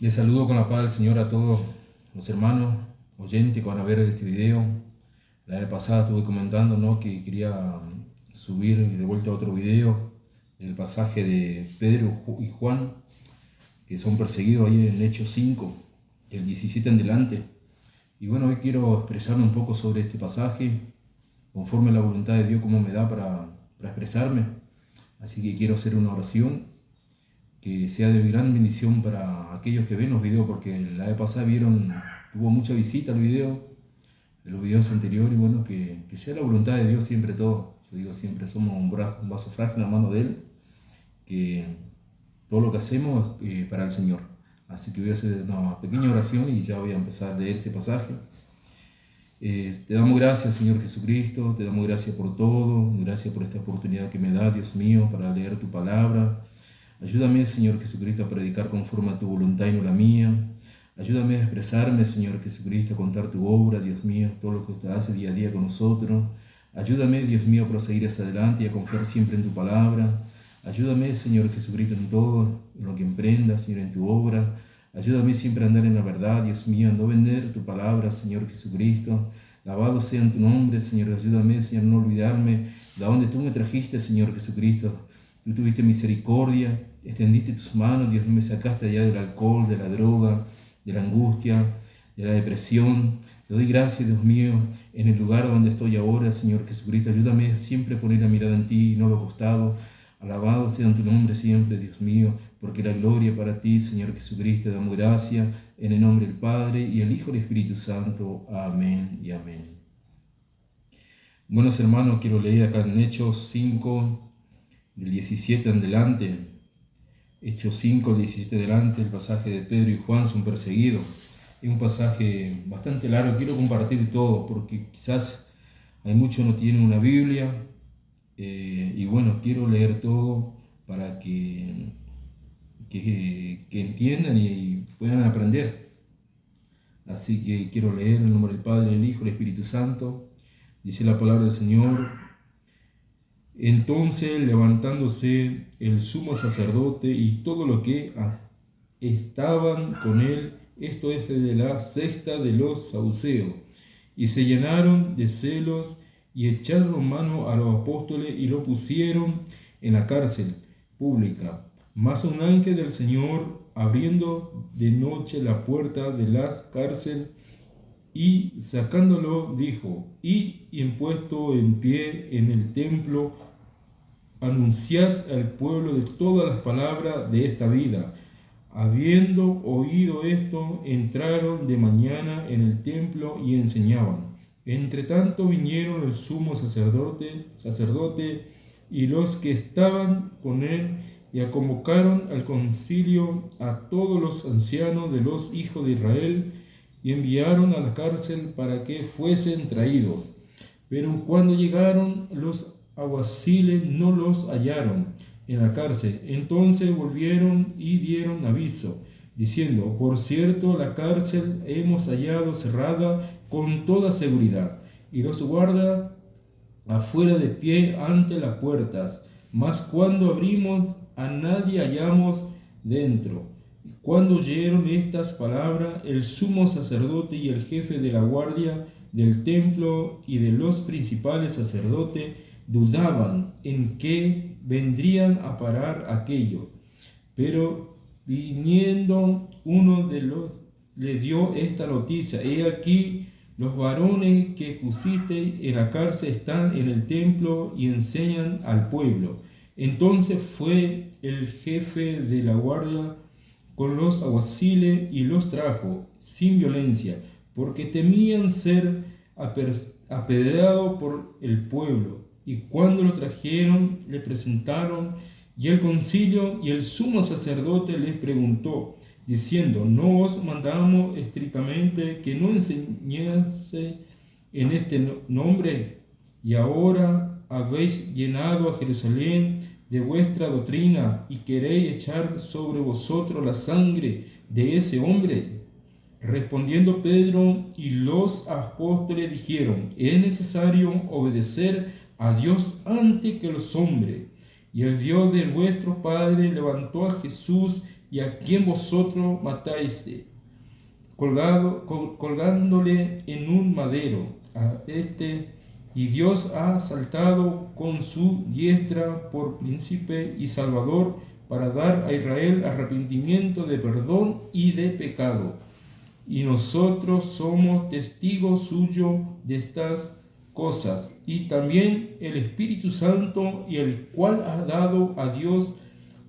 Les saludo con la paz del Señor a todos los hermanos oyentes que van a ver este video. La vez pasada estuve comentando, ¿no?, que quería subir de vuelta otro video del pasaje de Pedro y Juan, que son perseguidos ahí en Hechos 5, del 17 en adelante. Y bueno, hoy quiero expresarme un poco sobre este pasaje, conforme a la voluntad de Dios, como me da para expresarme. Así que quiero hacer una oración que sea de gran bendición para aquellos que ven los videos, porque la vez pasada tuvo mucha visita el video, de los videos anteriores, y bueno, que sea la voluntad de Dios siempre todo. Yo digo siempre, somos un vaso frágil en la mano de Él, que todo lo que hacemos es para el Señor. Así que voy a hacer una pequeña oración y ya voy a empezar a leer este pasaje. Te damos gracias, Señor Jesucristo, te damos gracias por todo, gracias por esta oportunidad que me da, Dios mío, para leer tu palabra. Ayúdame, Señor Jesucristo, a predicar conforme a tu voluntad y no la mía. Ayúdame a expresarme, Señor Jesucristo, a contar tu obra, Dios mío, todo lo que usted hace día a día con nosotros. Ayúdame, Dios mío, a proseguir hacia adelante y a confiar siempre en tu palabra. Ayúdame, Señor Jesucristo, en todo, en lo que emprenda, Señor, en tu obra. Ayúdame siempre a andar en la verdad, Dios mío, a no vender tu palabra, Señor Jesucristo. Alabado sea en tu nombre, Señor. Ayúdame, Señor, a no olvidarme de donde tú me trajiste, Señor Jesucristo. Tú tuviste misericordia, extendiste tus manos, Dios, me sacaste allá del alcohol, de la droga, de la angustia, de la depresión. Te doy gracias, Dios mío, en el lugar donde estoy ahora, Señor Jesucristo. Ayúdame siempre a poner la mirada en ti y no a los costados. Alabado sea en tu nombre siempre, Dios mío, porque la gloria para ti, Señor Jesucristo. Te damos gracias en el nombre del Padre y el Hijo y el Espíritu Santo. Amén y amén. Buenos hermanos, quiero leer acá en Hechos 5, del 17 en adelante. Hechos 5, 17 en adelante, el pasaje de Pedro y Juan son perseguidos. Es un pasaje bastante largo, quiero compartir todo, porque quizás hay muchos no tienen una Biblia, y bueno, quiero leer todo para que entiendan y puedan aprender. Así que quiero leer en el nombre del Padre, del Hijo y del Espíritu Santo. Dice la palabra del Señor: Entonces, levantándose el sumo sacerdote y todo lo que estaban con él, esto es de la secta de los saduceos, y se llenaron de celos y echaron mano a los apóstoles y lo pusieron en la cárcel pública. Mas un ángel del Señor, abriendo de noche la puerta de la cárcel y sacándolo, dijo: y impuesto en pie en el templo, anunciad al pueblo de todas las palabras de esta vida. Habiendo oído esto, entraron de mañana en el templo y enseñaban. Entre tanto vinieron el sumo sacerdote y los que estaban con él, y convocaron al concilio a todos los ancianos de los hijos de Israel, y enviaron a la cárcel para que fuesen traídos. Pero cuando llegaron, los alguaciles no los hallaron en la cárcel. Entonces volvieron y dieron aviso, diciendo: por cierto, la cárcel hemos hallado cerrada con toda seguridad, y los guarda afuera de pie ante las puertas. Mas cuando abrimos, a nadie hallamos dentro. Cuando oyeron estas palabras, el sumo sacerdote y el jefe de la guardia del templo y de los principales sacerdotes dudaban en qué vendrían a parar aquello. Pero viniendo uno de los, le dio esta noticia: he aquí, los varones que pusiste en la cárcel están en el templo y enseñan al pueblo. Entonces fue el jefe de la guardia con los alguaciles y los trajo sin violencia, porque temían ser apedreados por el pueblo. Y cuando lo trajeron, le presentaron, y el concilio y el sumo sacerdote les preguntó, diciendo: ¿no os mandamos estrictamente que no enseñase en este nombre? Y ahora habéis llenado a Jerusalén de vuestra doctrina, y queréis echar sobre vosotros la sangre de ese hombre. Respondiendo Pedro y los apóstoles dijeron: es necesario obedecer a Dios antes que los hombres. Y el Dios de vuestro Padre levantó a Jesús, y a quien vosotros matáis, colgándole en un madero. Y Dios ha saltado con su diestra por príncipe y salvador, para dar a Israel arrepentimiento de perdón y de pecado. Y nosotros somos testigos suyos de estas cosas, y también el Espíritu Santo, y el cual ha dado a Dios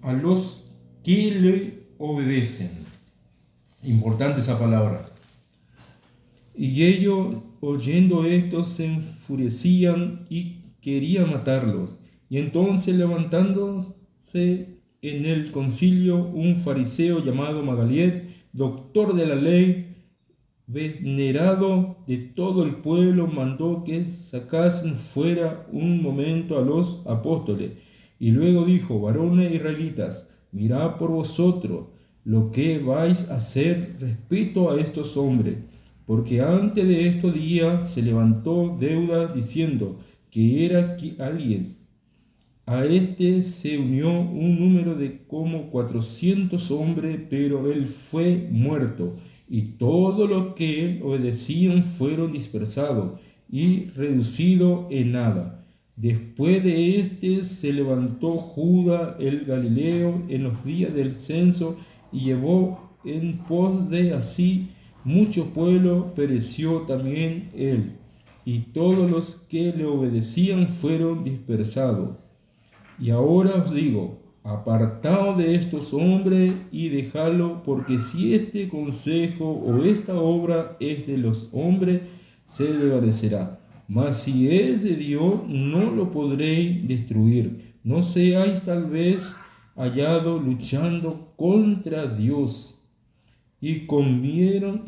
a los que le obedecen. Importante esa palabra. Y ellos, oyendo esto, se enfurecían y querían matarlos. Y entonces, levantándose en el concilio un fariseo llamado Magaliel, doctor de la ley, venerado de todo el pueblo, mandó que sacasen fuera un momento a los apóstoles. Y luego dijo: varones israelitas, mirad por vosotros lo que vais a hacer respecto a estos hombres, porque antes de estos días se levantó deuda diciendo que era alguien. A este se unió un número de como 400 hombres, pero él fue muerto, y todos los que él obedecían fueron dispersados y reducidos en nada. Después de este se levantó Judas el Galileo en los días del censo y llevó en pos de así mucho pueblo, pereció también él, y todos los que le obedecían fueron dispersados. Y ahora os digo: apartaos de estos hombres y dejadlo, porque si este consejo o esta obra es de los hombres, se desvanecerá. Mas si es de Dios, no lo podréis destruir. No seáis tal vez hallados luchando contra Dios. Y convinieron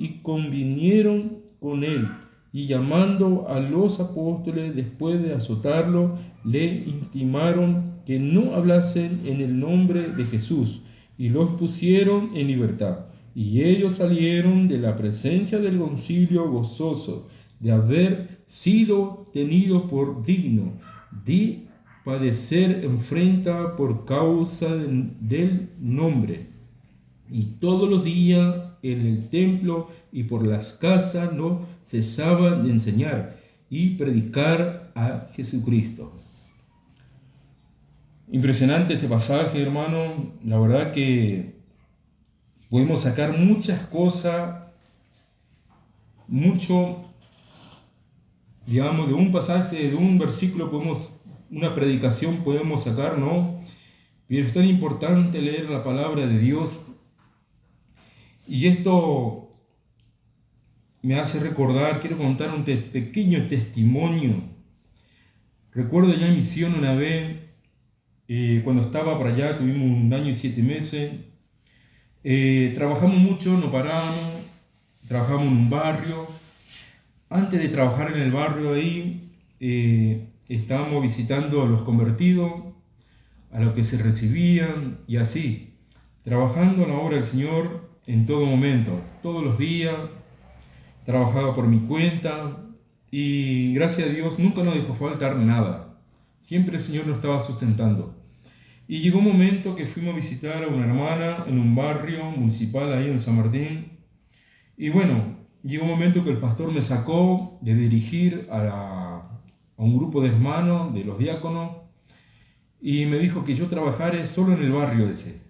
con él, y llamando a los apóstoles después de azotarlo, le intimaron que no hablasen en el nombre de Jesús, y los pusieron en libertad. Y ellos salieron de la presencia del concilio gozosos de haber sido tenidos por digno de padecer afrenta por causa del nombre. Y todos los días en el templo y por las casas no cesaban de enseñar y predicar a Jesucristo. Impresionante este pasaje, hermano. La verdad que podemos sacar muchas cosas, digamos, de un pasaje, de un versículo, una predicación podemos sacar, ¿no? Pero es tan importante leer la palabra de Dios. Y esto me hace recordar, quiero contar un pequeño testimonio. Recuerdo ya en misión una vez, cuando estaba para allá, tuvimos 1 año y 7 meses. Trabajamos mucho, no paramos, trabajamos en un barrio. Antes de trabajar en el barrio ahí, estábamos visitando a los convertidos, a los que se recibían y así, trabajando en la obra del Señor en todo momento, todos los días. Trabajaba por mi cuenta y gracias a Dios nunca nos dejó faltar nada. Siempre el Señor nos estaba sustentando. Y llegó un momento que fuimos a visitar a una hermana en un barrio municipal ahí en San Martín. Y bueno, llegó un momento que el pastor me sacó de dirigir a un grupo de hermanos, de los diáconos, y me dijo que yo trabajara solo en el barrio ese,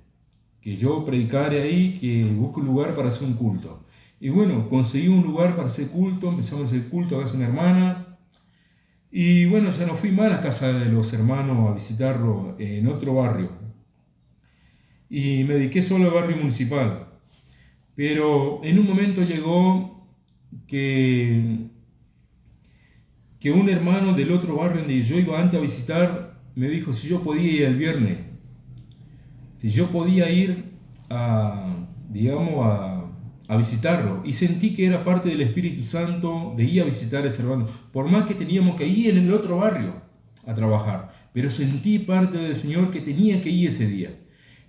que yo predicare ahí, que busque un lugar para hacer un culto. Y bueno, conseguí un lugar para hacer culto, empezamos a hacer culto a casa de una hermana. Y bueno, ya no fui más a la casa de los hermanos a visitarlo en otro barrio. Y me dediqué solo al barrio municipal. Pero en un momento llegó que un hermano del otro barrio donde yo iba antes a visitar me dijo si yo podía ir el viernes. Si yo podía ir a visitarlo, y sentí que era parte del Espíritu Santo de ir a visitar a ese hermano, por más que teníamos que ir en el otro barrio a trabajar, pero sentí parte del Señor que tenía que ir ese día.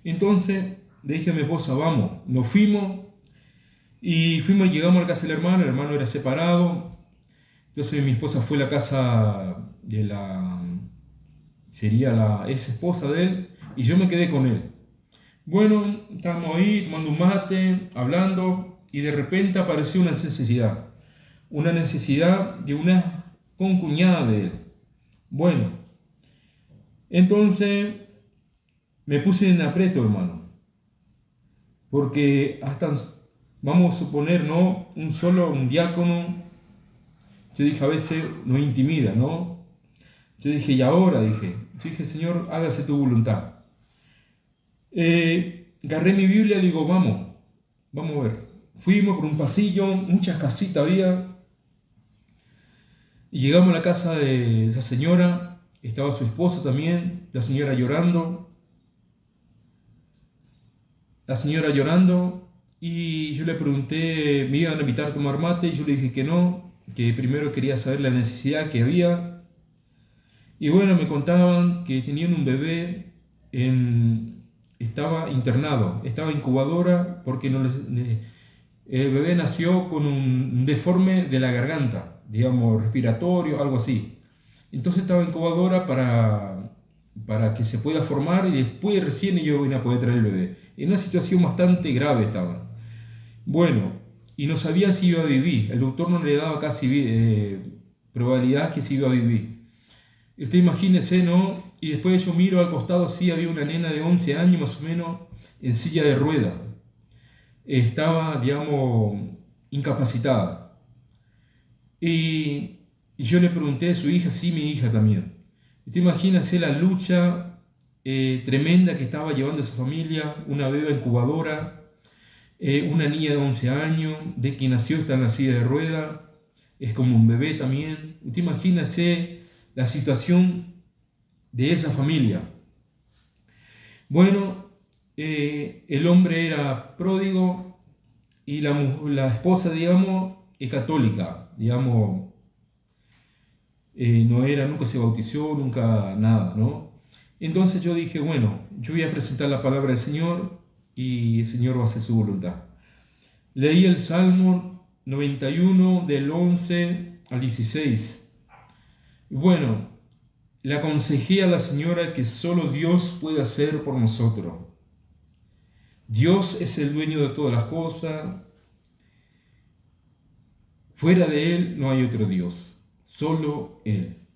Entonces le dije a mi esposa: vamos. Nos fuimos y llegamos a la casa del hermano. El hermano era separado, entonces mi esposa fue a la casa de sería la ex esposa de él, y yo me quedé con él. Bueno, estábamos ahí tomando un mate, hablando, y de repente apareció una necesidad de una concuñada de él. Bueno, entonces me puse en aprieto, hermano, porque hasta, vamos a suponer, ¿no? Un diácono, yo dije, a veces nos intimida, ¿no? Yo dije, y ahora, yo dije, Señor, hágase tu voluntad. Agarré mi Biblia y le digo, vamos a ver. Fuimos por un pasillo, muchas casitas había, y llegamos a la casa de esa señora, estaba su esposo también, la señora llorando, y yo le pregunté, me iban a invitar a tomar mate, y yo le dije que no, que primero quería saber la necesidad que había. Y bueno, me contaban que tenían un bebé, estaba internado, estaba incubadora porque el bebé nació con un deforme de la garganta, digamos, respiratorio, algo así. Entonces estaba incubadora para que se pueda formar y después recién ellos iban a poder traer el bebé. En una situación bastante grave estaban. Bueno, y no sabían si iba a vivir. El doctor no le daba casi probabilidad que se iba a vivir. Usted imagínese, ¿no? Y después yo miro al costado, así había una nena de 11 años más o menos en silla de rueda. Estaba, digamos, incapacitada. Y yo le pregunté a su hija, sí, mi hija también. Usted imagínese la lucha tremenda que estaba llevando esa familia, una beba incubadora, una niña de 11 años, de que nació está en la silla de rueda, es como un bebé también. Usted imagínese la situación de esa familia. Bueno, el hombre era pródigo y la esposa, digamos, es católica, digamos, nunca se bautizó, nunca nada, ¿no? Entonces yo dije, bueno, yo voy a presentar la palabra del Señor y el Señor va a hacer su voluntad. Leí el Salmo 91 del 11 al 16. Bueno, le aconsejé a la señora que solo Dios puede hacer por nosotros. Dios es el dueño de todas las cosas. Fuera de Él no hay otro Dios, solo Él.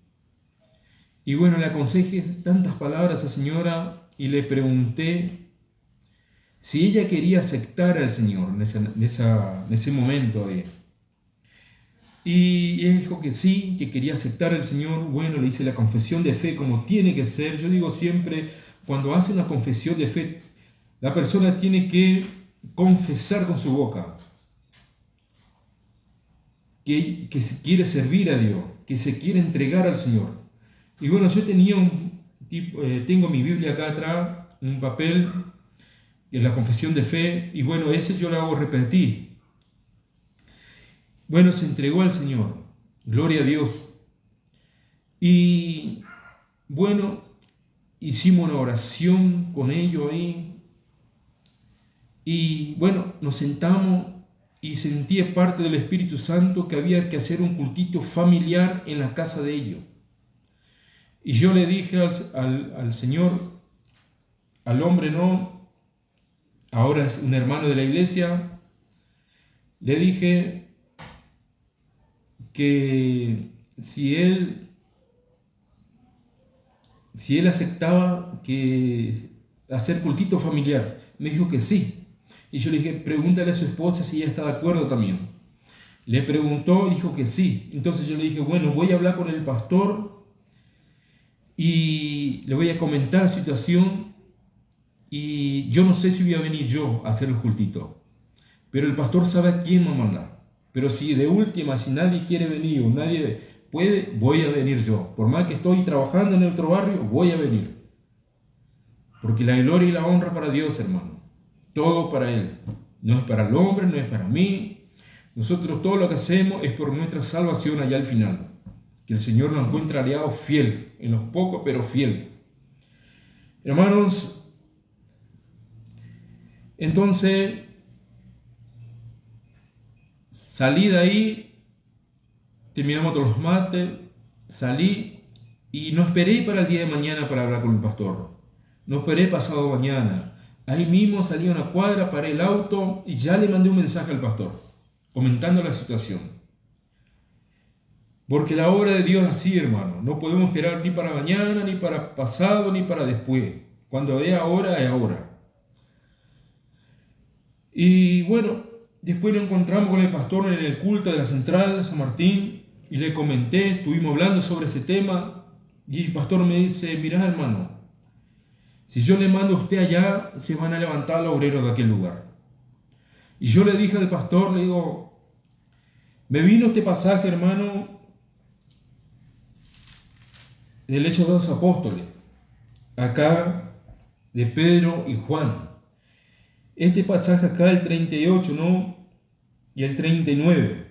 Y bueno, le aconsejé tantas palabras a esa señora y le pregunté si ella quería aceptar al Señor en ese momento. Y ella dijo que sí, que quería aceptar al Señor. Bueno, le hice la confesión de fe como tiene que ser. Yo digo siempre, cuando hace una confesión de fe, la persona tiene que confesar con su boca que se quiere servir a Dios, que se quiere entregar al Señor. Y bueno, yo tenía tengo mi Biblia acá atrás, un papel, en la confesión de fe, y bueno, ese yo lo hago repetir. Bueno, se entregó al Señor, gloria a Dios. Y bueno, hicimos una oración con ellos ahí. Y bueno, nos sentamos y sentí parte del Espíritu Santo que había que hacer un cultito familiar en la casa de ellos. Y yo le dije al Señor, al hombre no, ahora es un hermano de la iglesia, le dije que si él aceptaba que hacer cultito familiar. Me dijo que sí. Y yo le dije, pregúntale a su esposa si ella está de acuerdo también. Le preguntó, dijo que sí. Entonces yo le dije, bueno, voy a hablar con el pastor y le voy a comentar la situación y yo no sé si voy a venir yo a hacer el cultito, pero el pastor sabe a quién me manda. Pero si de última, si nadie quiere venir o nadie puede, voy a venir yo. Por más que estoy trabajando en otro barrio, voy a venir. Porque la gloria y la honra para Dios, hermano. Todo para Él. No es para el hombre, no es para mí. Nosotros todo lo que hacemos es por nuestra salvación allá al final. Que el Señor nos encuentre aliados fiel, en los pocos, pero fiel. Hermanos, entonces salí de ahí, terminamos todos los mates, salí y no esperé para el día de mañana para hablar con el pastor. No esperé pasado mañana. Ahí mismo salí a una cuadra, paré el auto y ya le mandé un mensaje al pastor, comentando la situación. Porque la obra de Dios es así, hermano. No podemos esperar ni para mañana, ni para pasado, ni para después. Cuando es ahora, es ahora. Y bueno, después nos encontramos con el pastor en el culto de la Central, San Martín, y le comenté, estuvimos hablando sobre ese tema, y el pastor me dice, mirá, hermano, si yo le mando a usted allá, se van a levantar los obreros de aquel lugar. Y yo le dije al pastor, le digo, me vino este pasaje, hermano, del Hechos de los Apóstoles, acá de Pedro y Juan. Este pasaje acá, el 38, ¿no? Y el 39.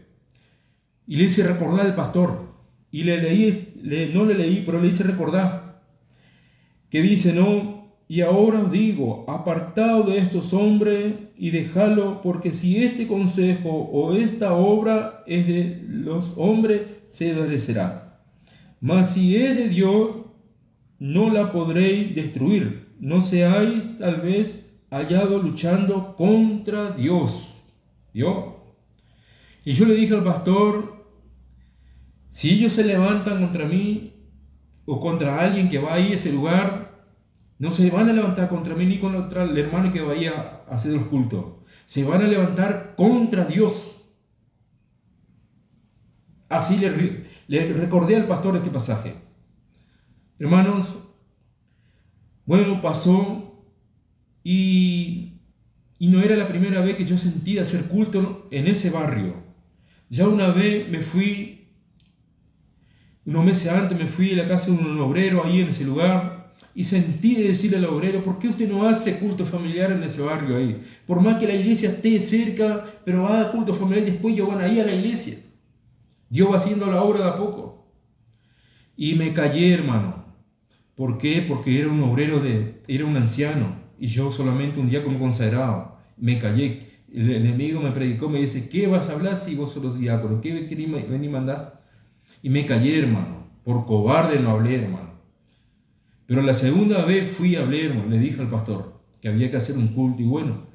Y le hice recordar al pastor. Y le leí, no le leí, pero le hice recordar. Que dice, ¿no? Y ahora os digo, apartaos de estos hombres y dejadlo, porque si este consejo o esta obra es de los hombres, se desvanecerá. Mas si es de Dios, no la podréis destruir. No seáis tal vez hallado luchando contra Dios. ¿Vio? Y yo le dije al pastor, si ellos se levantan contra mí o contra alguien que va ahí a ese lugar, no se van a levantar contra mí ni contra el hermano que vaya a hacer los cultos. Se van a levantar contra Dios. Así le recordé al pastor este pasaje. Hermanos, bueno, pasó y no era la primera vez que yo sentía hacer culto en ese barrio. Ya una vez me fui, unos meses antes me fui a la casa de un obrero ahí en ese lugar y sentí de decirle al obrero, ¿por qué usted no hace culto familiar en ese barrio ahí? Por más que la iglesia esté cerca, pero haga culto familiar y después ellos van ahí a la iglesia. Dios va haciendo la obra de a poco. Y me callé, hermano. ¿Por qué? Porque era un obrero, era un anciano y yo solamente un diácono consagrado. Me callé. El enemigo me predicó, me dice, ¿qué vas a hablar si vos sos diácono? ¿Qué querés venir a mandar? Y me callé, hermano. Por cobarde no hablé, hermano. Pero la segunda vez fui a hablar, hermano. Le dije al pastor que había que hacer un culto. Y bueno,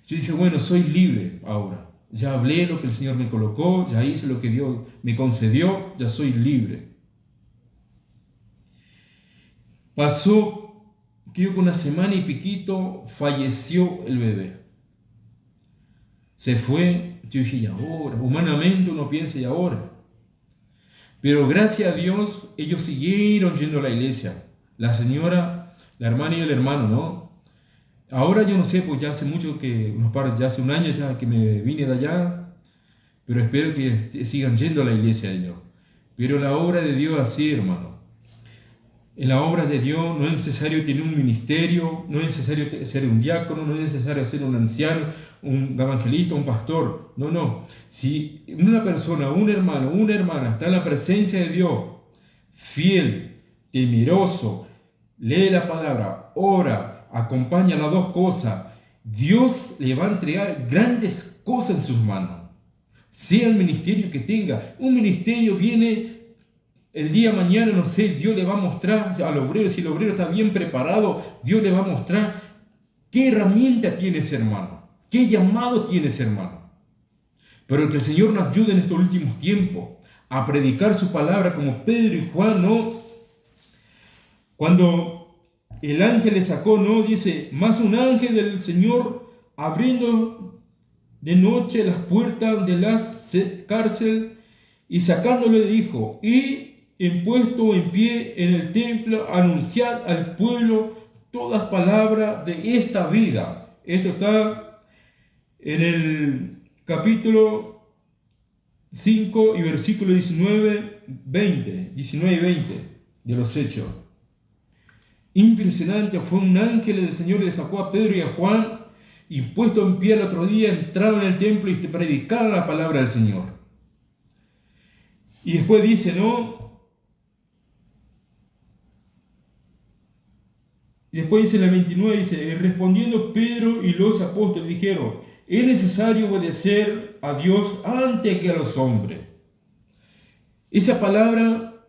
yo dije, bueno, soy libre ahora. Ya hablé lo que el Señor me colocó, ya hice lo que Dios me concedió, ya soy libre. Pasó, creo que una semana y piquito, falleció el bebé. Se fue, yo dije, ¿y ahora? Humanamente uno piensa, ¿y ahora? Pero gracias a Dios, ellos siguieron yendo a la iglesia. La señora, la hermana y el hermano, ¿no? Ahora yo no sé, pues ya hace mucho que, ya hace un año ya que me vine de allá, pero espero que sigan yendo a la iglesia ellos. Pero la obra de Dios así, hermano. En la obra de Dios no es necesario tener un ministerio, no es necesario ser un diácono, no es necesario ser un anciano, un evangelista, un pastor. No, no. Si una persona, un hermano, una hermana está en la presencia de Dios, fiel, temeroso, lee la palabra, ora, acompaña las dos cosas, Dios le va a entregar grandes cosas en sus manos. Sea el ministerio que tenga. Un ministerio viene el día de mañana, no sé, Dios le va a mostrar al obrero, si el obrero está bien preparado, Dios le va a mostrar qué herramienta tiene ese hermano, qué llamado tiene ese hermano. Pero que el Señor nos ayude en estos últimos tiempos a predicar su palabra como Pedro y Juan, ¿no? Cuando el ángel le sacó, ¿no? Dice, más un ángel del Señor abriendo de noche las puertas de la cárcel y sacándole dijo, y puesto en pie en el templo, anunciad al pueblo todas palabras de esta vida. Esto está en el capítulo 5 y versículo 19 y 20 de los Hechos. Impresionante, fue un ángel del Señor que le sacó a Pedro y a Juan y puesto en pie el otro día entraron en el templo y te predicaron la palabra del Señor. Y después dice, ¿no? Y después dice en la 29, dice, respondiendo Pedro y los apóstoles dijeron, es necesario obedecer a Dios antes que a los hombres. Esa palabra,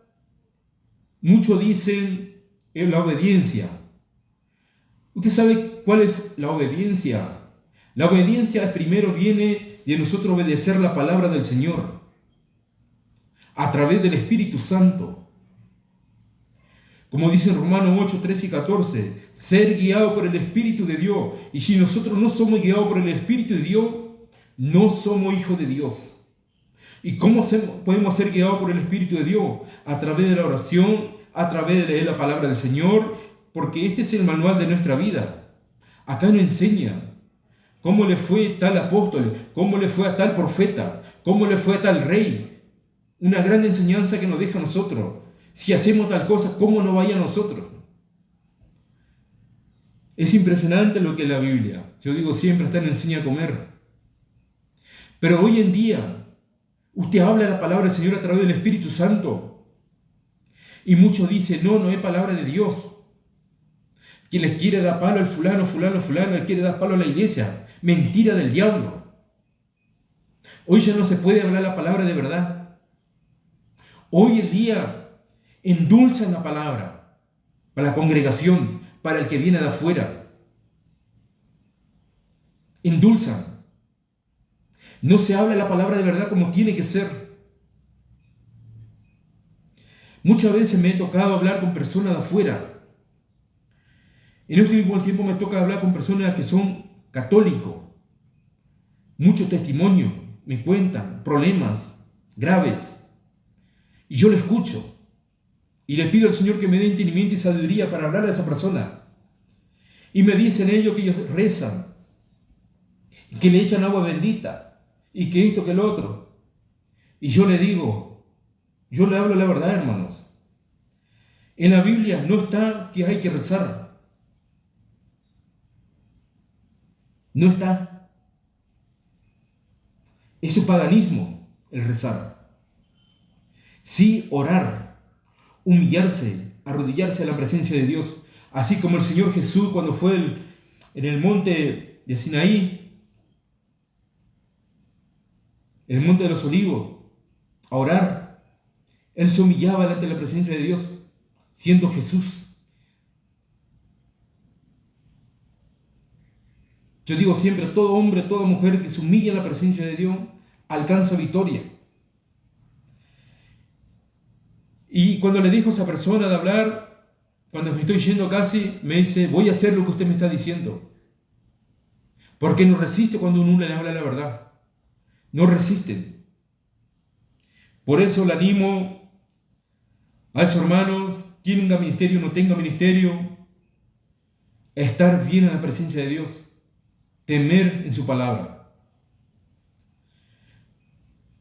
muchos dicen, es la obediencia. Usted sabe cuál es la obediencia? La obediencia primero viene de nosotros obedecer la palabra del Señor a través del Espíritu Santo. Como dice en Romanos 8, 13 y 14, ser guiado por el Espíritu de Dios. Y si nosotros no somos guiados por el Espíritu de Dios, no somos hijos de Dios. ¿Y cómo podemos ser guiados por el Espíritu de Dios? A través de la oración, a través de leer la palabra del Señor, porque este es el manual de nuestra vida. Acá nos enseña cómo le fue a tal apóstol, cómo le fue a tal profeta, cómo le fue a tal rey. Una gran enseñanza que nos deja a nosotros. Si hacemos tal cosa, ¿cómo no vaya a nosotros? Es impresionante lo que es la Biblia. Yo digo siempre, hasta nos enseña a comer. Pero hoy en día, usted habla la palabra del Señor a través del Espíritu Santo. Y muchos dicen, no es palabra de Dios. Que les quiere dar palo al fulano, le quiere dar palo a la iglesia. Mentira del diablo. Hoy ya no se puede hablar la palabra de verdad. Hoy en día endulzan la palabra para la congregación, para el que viene de afuera. Endulzan. No se habla la palabra de verdad como tiene que ser. Muchas veces me he tocado hablar con personas de afuera. En este último tiempo me toca hablar con personas que son católicos. Muchos testimonios me cuentan problemas graves. Y yo le escucho. Y le pido al Señor que me dé entendimiento y sabiduría para hablar a esa persona. Y me dicen ellos que ellos rezan. Y que le echan agua bendita. Y que esto, que lo otro. Y yo le digo, yo le hablo la verdad, hermanos. En la Biblia no está que hay que rezar. No está. Es su paganismo el rezar. Sí orar, humillarse, arrodillarse a la presencia de Dios. Así como el Señor Jesús cuando fue en el monte de Sinaí, el monte de los olivos, a orar. Él se humillaba delante de la presencia de Dios, siendo Jesús. Yo digo siempre, todo hombre, toda mujer que se humilla en la presencia de Dios, alcanza victoria. Y cuando le dijo a esa persona de hablar, cuando me estoy yendo casi, me dice, voy a hacer lo que usted me está diciendo. Porque no resiste cuando uno le habla la verdad. No resisten. Por eso le animo a esos hermanos, tenga ministerio o no tenga ministerio, a estar bien en la presencia de Dios. Temer en su palabra.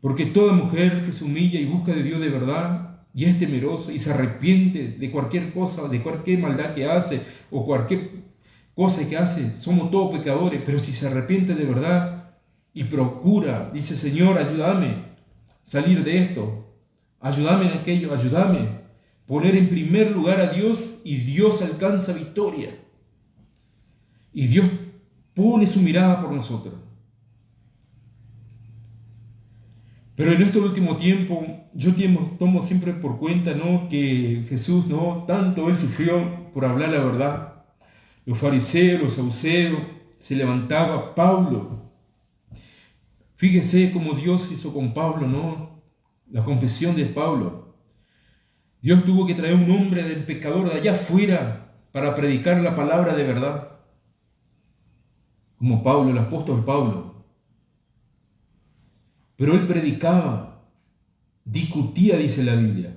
Porque toda mujer que se humilla y busca de Dios de verdad y es temerosa y se arrepiente de cualquier cosa, de cualquier maldad que hace o cualquier cosa que hace, somos todos pecadores, pero si se arrepiente de verdad y procura, dice, Señor, ayúdame a salir de esto, ayúdame en aquello, ayúdame, poner en primer lugar a Dios, y Dios alcanza victoria. Y Dios pone su mirada por nosotros. Pero en este último tiempo, yo tomo siempre por cuenta, ¿no?, que Jesús, ¿no?, tanto Él sufrió por hablar la verdad. Los fariseos, los saduceos, se levantaba Pablo. Fíjese cómo Dios hizo con Pablo, ¿no?, la confesión de Pablo. Dios tuvo que traer un hombre del pecador de allá afuera para predicar la palabra de verdad. Como Pablo, el apóstol Pablo. Pero él predicaba, discutía, dice la Biblia.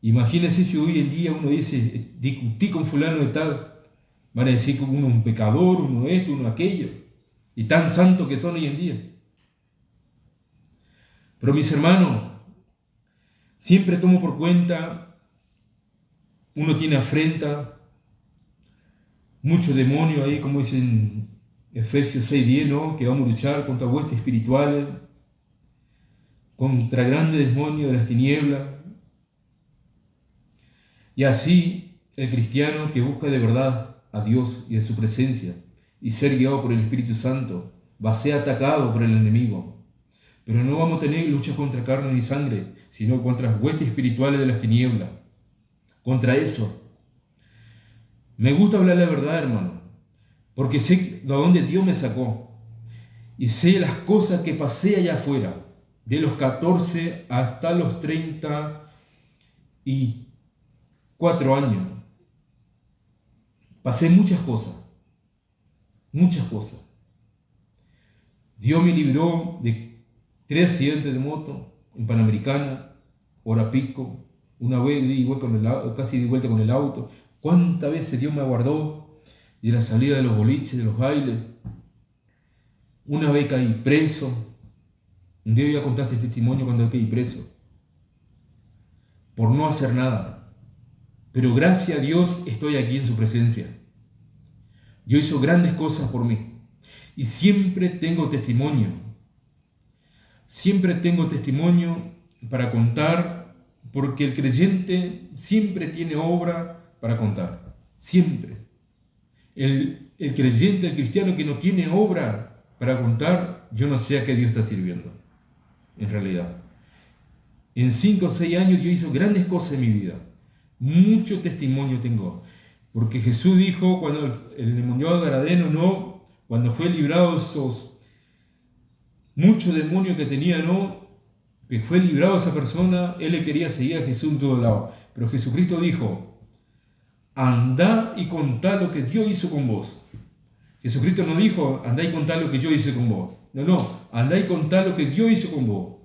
Imagínense si hoy en día uno dice, discutí con fulano de tal, van a decir que uno es un pecador, uno esto, uno aquello, y tan santos que son hoy en día. Pero mis hermanos, siempre tomo por cuenta, uno tiene afrenta, muchos demonios ahí, como dicen Efesios 6:10, ¿no?, que vamos a luchar contra huestes espirituales, contra grandes demonios de las tinieblas. Y así el cristiano que busca de verdad a Dios y de su presencia y ser guiado por el Espíritu Santo va a ser atacado por el enemigo. Pero no vamos a tener lucha contra carne ni sangre, sino contra huestes espirituales de las tinieblas. Contra eso. Me gusta hablar la verdad, hermano, porque sé de dónde Dios me sacó y sé las cosas que pasé allá afuera, de los 14 hasta los 34 años. Pasé muchas cosas, muchas cosas. Dios me libró de 3 accidentes de moto en Panamericana, hora pico, una vez casi de vuelta con el auto. ¿Cuántas veces Dios me guardó de la salida de los boliches, de los bailes? Una vez caí preso. Un día voy a contar este testimonio cuando caí preso, por no hacer nada. Pero gracias a Dios estoy aquí en su presencia. Dios hizo grandes cosas por mí. Y siempre tengo testimonio. Siempre tengo testimonio para contar, porque el creyente siempre tiene obra para contar. Siempre. El creyente, el cristiano que no tiene obra para contar, yo no sé a qué Dios está sirviendo, en realidad. En 5 o 6 años Dios hizo grandes cosas en mi vida. Mucho testimonio tengo. Porque Jesús dijo, cuando el endemoniado Gadareno, no, cuando fue librado de esos muchos demonios que tenía, no, que fue librado esa persona, él le quería seguir a Jesús en todos lados. Pero Jesucristo dijo, andá y contá lo que Dios hizo con vos. Jesucristo no dijo, andá y contá lo que yo hice con vos. No, andá y contá lo que Dios hizo con vos.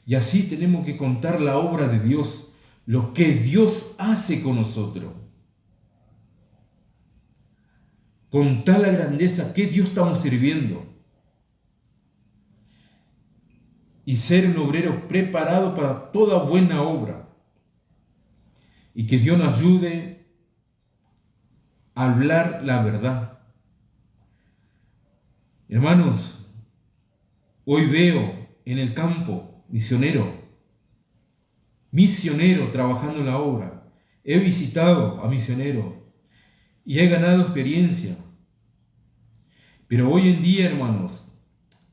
Y así tenemos que contar la obra de Dios, lo que Dios hace con nosotros. Contar la grandeza que Dios estamos sirviendo. Y ser un obrero preparado para toda buena obra. Y que Dios nos ayude a hablar la verdad. Hermanos, hoy veo en el campo misionero trabajando en la obra. He visitado a misioneros y he ganado experiencia. Pero hoy en día, hermanos,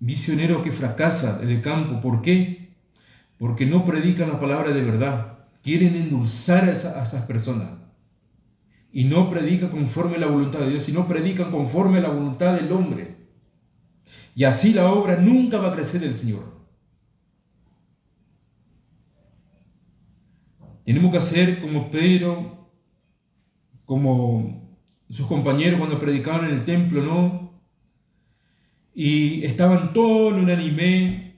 misioneros que fracasan en el campo. ¿Por qué? Porque no predican la palabra de verdad. Quieren endulzar a esas personas. Y no predican conforme a la voluntad de Dios, sino predican conforme a la voluntad del hombre. Y así la obra nunca va a crecer del Señor. Tenemos que hacer como Pedro, como sus compañeros cuando predicaban en el templo, ¿no? Y estaban todos en unánime.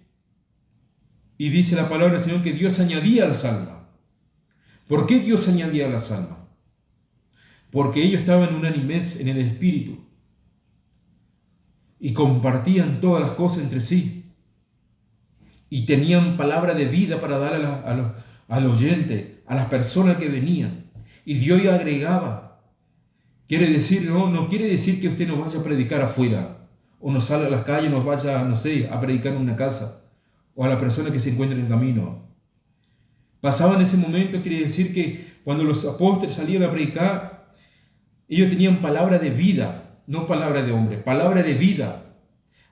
Y dice la palabra del Señor que Dios añadía a las almas. ¿Por qué Dios añadía a las almas? Porque ellos estaban unánimes en el Espíritu. Y compartían todas las cosas entre sí. Y tenían palabra de vida para dar al oyente, a las personas que venían. Y Dios agregaba. Quiere decir, no quiere decir que usted no vaya a predicar afuera. O no salga a las calles, nos vaya, a predicar en una casa. O a la persona que se encuentra en el camino. Pasaba en ese momento, quiere decir que cuando los apóstoles salían a predicar, ellos tenían palabra de vida, no palabra de hombre, palabra de vida.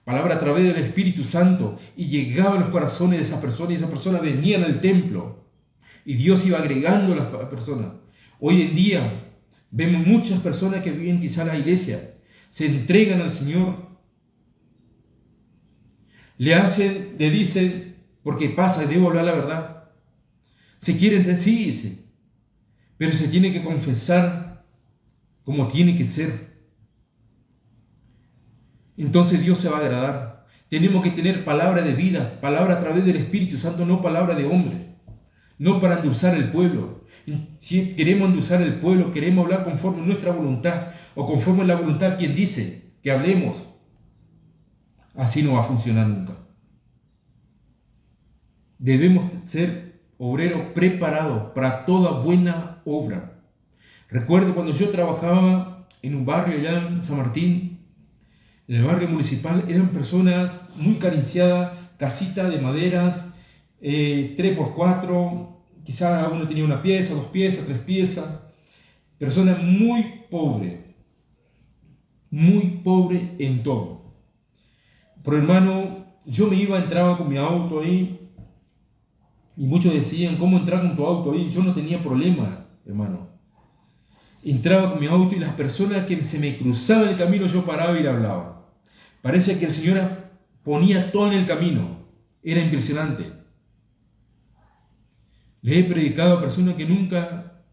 Palabra a través del Espíritu Santo. Y llegaba a los corazones de esas personas y esas personas venían al templo. Y Dios iba agregando a las personas. Hoy en día vemos muchas personas que vienen quizá a la iglesia, se entregan al Señor. Le dicen, porque pasa, debo hablar la verdad. Se quieren decir, dice, pero se tiene que confesar como tiene que ser. Entonces Dios se va a agradar. Tenemos que tener palabra de vida, palabra a través del Espíritu Santo, no palabra de hombre. No para endulzar el pueblo. Si queremos endulzar el pueblo, queremos hablar conforme a nuestra voluntad o conforme a la voluntad de quien dice que hablemos. Así no va a funcionar nunca. Debemos ser obreros preparados para toda buena obra. Recuerdo cuando yo trabajaba en un barrio allá en San Martín, en el barrio municipal, eran personas muy carenciadas, casitas de maderas, 3x4, quizás uno tenía una pieza, 2 piezas, 3 piezas. Personas muy pobres en todo. Pero hermano, yo entraba con mi auto ahí, y muchos decían, ¿cómo entrar con tu auto ahí? Yo no tenía problema, hermano. entraba con mi auto y las personas que se me cruzaban el camino yo paraba y le hablaba. Parece que el Señor ponía todo en el camino. Era impresionante. Le he predicado a personas que nunca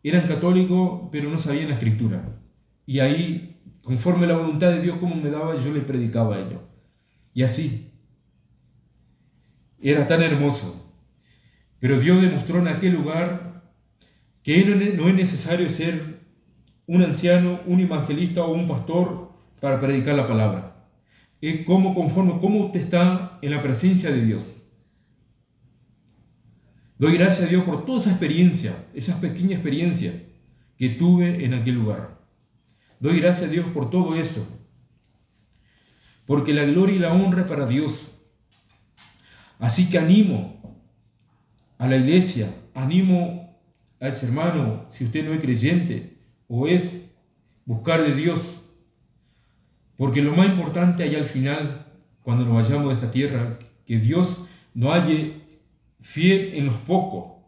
eran católicos, pero no sabían la Escritura. Y ahí, conforme a la voluntad de Dios, como me daba, yo le predicaba a ellos. Y así. Era tan hermoso. Pero Dios demostró en aquel lugar que no es necesario ser un anciano, un evangelista o un pastor para predicar la palabra. Es cómo usted está en la presencia de Dios. Doy gracias a Dios por toda esa experiencia, esa pequeña experiencia que tuve en aquel lugar. Doy gracias a Dios por todo eso. Porque la gloria y la honra es para Dios. Así que animo a la iglesia, animo a ese hermano, si usted no es creyente o es buscar de Dios. Porque lo más importante allá al final, cuando nos vayamos de esta tierra, que Dios nos halle fiel en los pocos,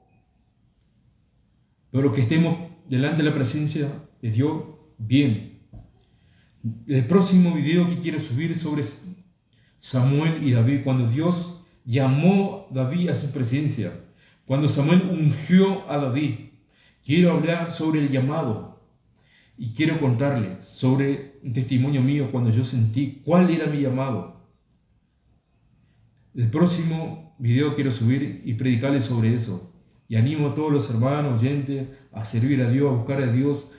pero que estemos delante de la presencia de Dios bien. El próximo video que quiero subir es sobre Samuel y David, cuando Dios llamó a David a su presencia, cuando Samuel ungió a David. Quiero hablar sobre el llamado y quiero contarles sobre un testimonio mío cuando yo sentí cuál era mi llamado. El próximo video quiero subir y predicarles sobre eso. Y animo a todos los hermanos, oyentes, a servir a Dios, a buscar a Dios,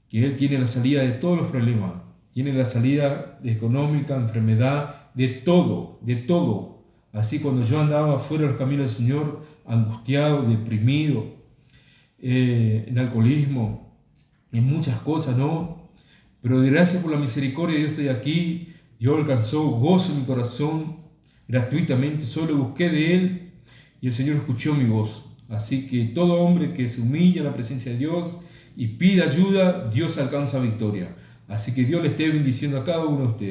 que Él tiene la salida de todos los problemas. Tiene la salida económica, enfermedad, de todo, de todo. Así cuando yo andaba fuera de los caminos del Señor, angustiado, deprimido, en alcoholismo, en muchas cosas, ¿no? Pero gracias por la misericordia de Dios estoy aquí. Dios alcanzó gozo en mi corazón gratuitamente. Solo busqué de Él y el Señor escuchó mi voz. Así que todo hombre que se humilla en la presencia de Dios y pida ayuda, Dios alcanza victoria. Así que Dios le esté bendiciendo a cada uno de ustedes.